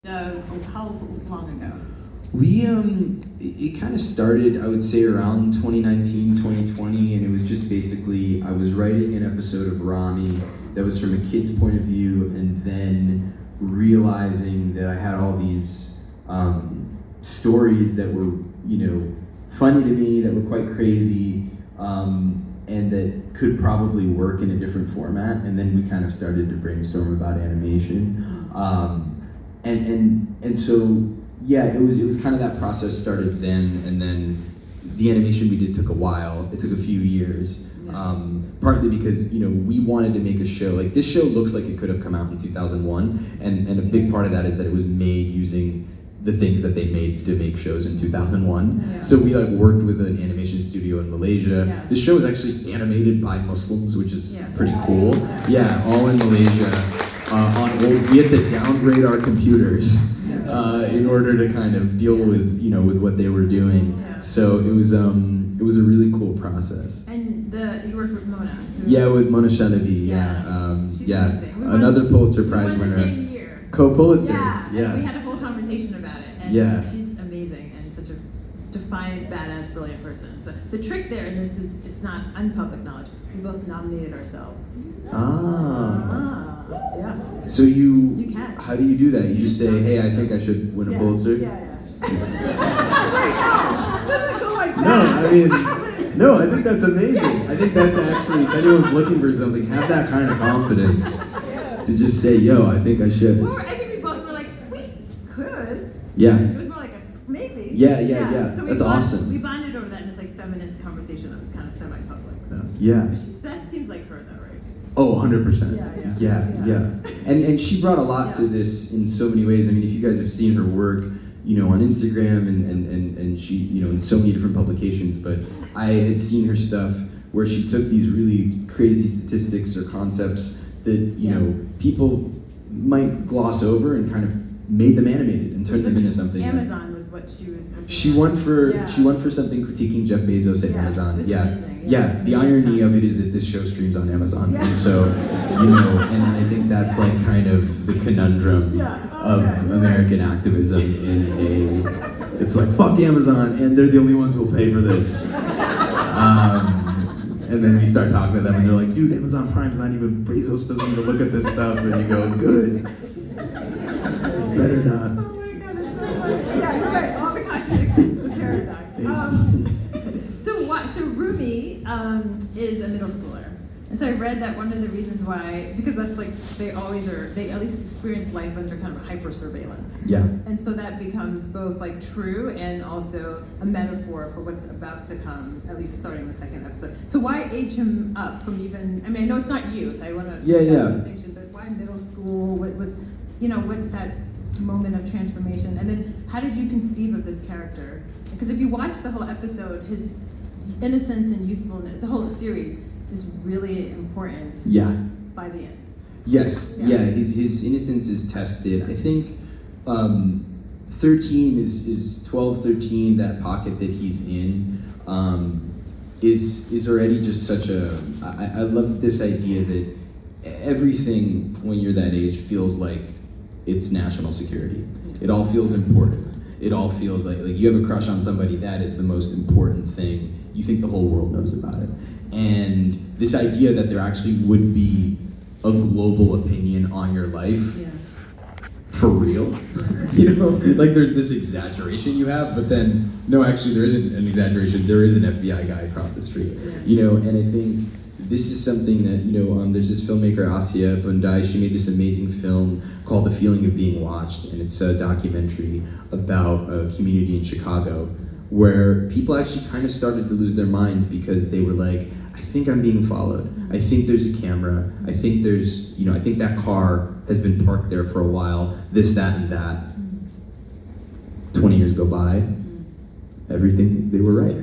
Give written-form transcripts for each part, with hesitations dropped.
How long ago? It kind of started, I would say, around 2019, 2020, and it was just basically, I was writing an episode of Rami that was from a kid's point of view, and then realizing that I had all these stories that were, funny to me, that were quite crazy, and that could probably work in a different format, and then we kind of started to brainstorm about animation. And so, yeah, it was kind of that process started then, and then the animation we did took a while. It took a few years, partly because we wanted to make a show. Like, this show looks like it could have come out in 2001, and a big part of that is that it was made using the things that they made to make shows in 2001. Yeah. So we worked with an animation studio in Malaysia. Yeah. The show is actually animated by Muslims, which is Yeah. pretty cool. Yeah, all in Malaysia. We had to downgrade our computers in order to kind of deal with with what they were doing. Yeah. So it was a really cool process. And you worked with Mona. Yeah, with Mona Shalabi. She's Yeah, amazing. another Pulitzer We Prize won the winner. same year. Co-Pulitzer. Yeah. We had a whole conversation about it, and Yeah. she's amazing and such a defiant, badass, brilliant person. So the trick there, and it's not unpublic knowledge. We both nominated ourselves. Yeah. So you can. How do you do that? You just say, nominate hey, I yourself. think I should win a Yeah. Pulitzer? Yeah. Wait, no, it doesn't go like that. No, I think that's amazing. I think that's actually, if anyone's looking for something, have that kind of confidence to just say, yo, I think I should. I think we both were like, we could. Yeah. It was more like a maybe. Yeah. So That's awesome. We bonded over that in this feminist conversation that was kind of semi-public. So Yeah. that seems like her though, right? Oh, 100%. Yeah. And she brought a lot to Yeah. this in so many ways. I mean, if you guys have seen her work, on Instagram and she, in so many different publications, but I had seen her stuff where she took these really crazy statistics or concepts that, people might gloss over and kind of made them animated and turned them into something. Amazon was what she was. She won for something critiquing Jeff Bezos at Amazon. It was Yeah. amazing. Yeah, the irony of it is that this show streams on Amazon, and so, and I think that's kind of the conundrum of American activism it's like, fuck Amazon, and they're the only ones who will pay for this. And then we start talking to them, and they're like, dude, Amazon Prime's not even, Bezos doesn't even look at this stuff, and you go, good. Better not. Oh my god, it's so funny. Yeah, you're right. All the contradictions of the paradox. So Rumi is a middle schooler, and so I read that one of the reasons why, because that's they at least experience life under kind of hyper surveillance. Yeah. And so that becomes both true and also a metaphor for what's about to come, at least starting the second episode. So why age him up from I know it's not you, so I want to make that distinction, but why middle school? What that moment of transformation, and then how did you conceive of this character? Because if you watch the whole episode, his innocence and youthfulness, the whole series is really important. Yeah. By the end. Yes. Yeah. His innocence is tested. I think 13 is 12, 13. That pocket that he's in is already just such a. I love this idea that everything when you're that age feels like it's national security. It all feels important. It all feels like you have a crush on somebody, that is the most important thing. You think the whole world knows about it. And this idea that there actually would be a global opinion on your life, for real, there's this exaggeration you have, but then, no, actually there isn't an exaggeration, there is an FBI guy across the street, and I think this is something that, there's this filmmaker, Asya Bundai, she made this amazing film called The Feeling of Being Watched, and it's a documentary about a community in Chicago where people actually kind of started to lose their minds because they were like, I think I'm being followed. I think there's a camera. I think I think that car has been parked there for a while, this, that, and that. 20 years go by, everything, they were right.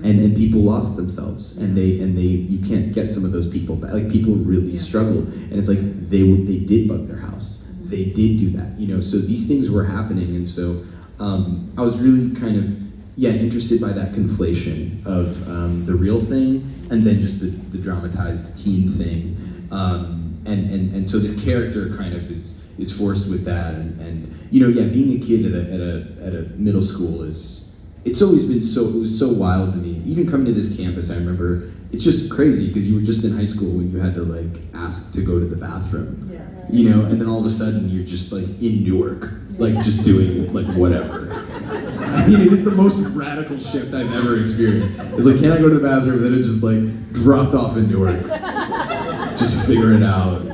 And people lost themselves, and you can't get some of those people back. People really struggled, and it's like they did bug their house, they did do that, So these things were happening, and so I was really kind of interested by that conflation of the real thing and then just the dramatized teen thing, and so this character kind of is is forced with that, and you know, yeah, being a kid at a middle school it's always been it was so wild to me. Even coming to this campus, I remember it's just crazy because you were just in high school when you had to like ask to go to the bathroom, you know, and then all of a sudden you're just like in Newark, like just doing like whatever. I mean, it is the most radical shift I've ever experienced. It's like, can I go to the bathroom? And then it just like dropped off in Newark. Just figure it out.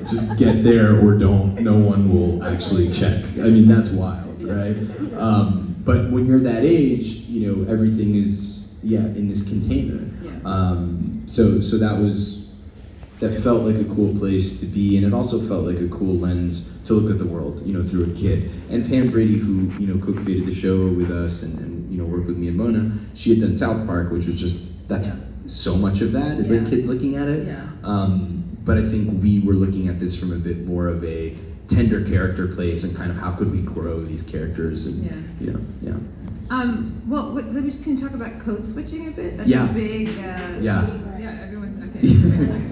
Just get there or don't. No one will actually check. I mean, that's wild, right? But when you're that age, you know, everything is, in this container. So that felt like a cool place to be, and it also felt like a cool lens to look at the world, you know, through a kid. And Pam Brady, who, you know, co-created the show with us and you know, worked with me and Mona, she had done South Park, which was just, that's so much of that is like kids looking at it. But I think we were looking at this from a bit more of a tender character place and kind of how could we grow these characters and you know. Well, can we talk about code switching a bit? That's Yeah. a big. Yeah. Yeah, everyone's okay.